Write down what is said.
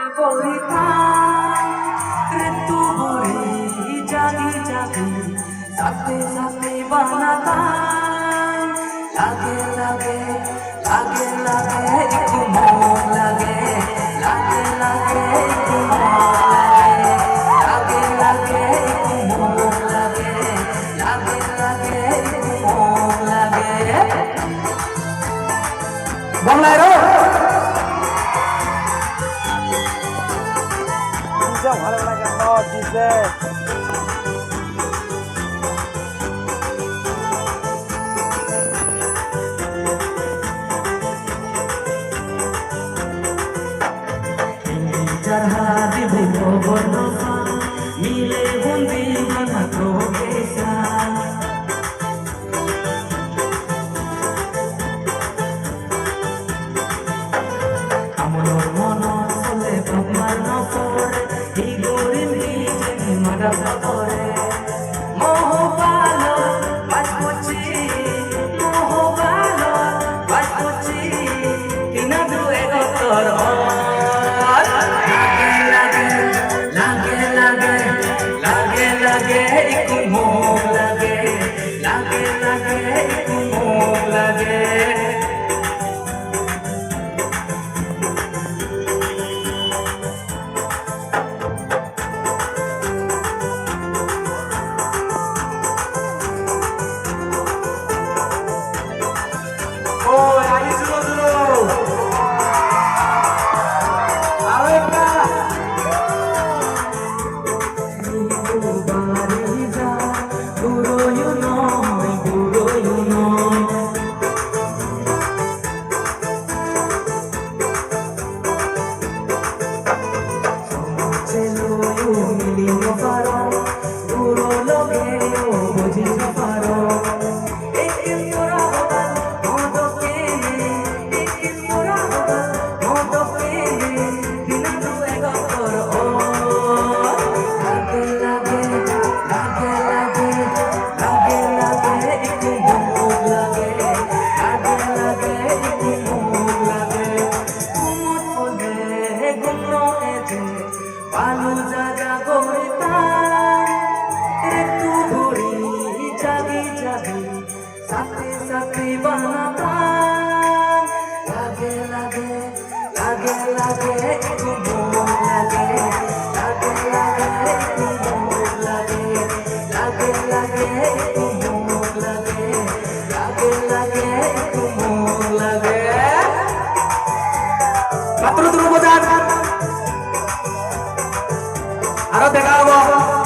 করিতা ঋতু ভরে জাগি জাগি সাথে সাথে বানাতা লাগে লাগে লাগে লাগে একটু মন লাগে লাগে লাগে একটু মন লাগে লাগে লাগে একটু মন লাগে লাগে লাগে একটু মন লাগে বাংলায় ভালো লাগে দিছে মিলে বন্দি মাথা প্রবেশা আমার মন চলে তোমার নপরে এই গরিব মারা করে মোহবালো বাজপুচি মোহবালো বাজপুচি কিনা দুয়ে গতর ভালো জায়গা গড়িতা একটু ঘুরি জাগি জাগি সাথে সাথে বানাতা লাগে লাগে লাগে লাগে একটু মন লাগে লাগে লাগে একটু মন লাগে লাগে লাগে একটু মন লাগে লাগে লাগে একটু মন লাগে মাত্র দুটো বোঝান আরো দেখা হবো।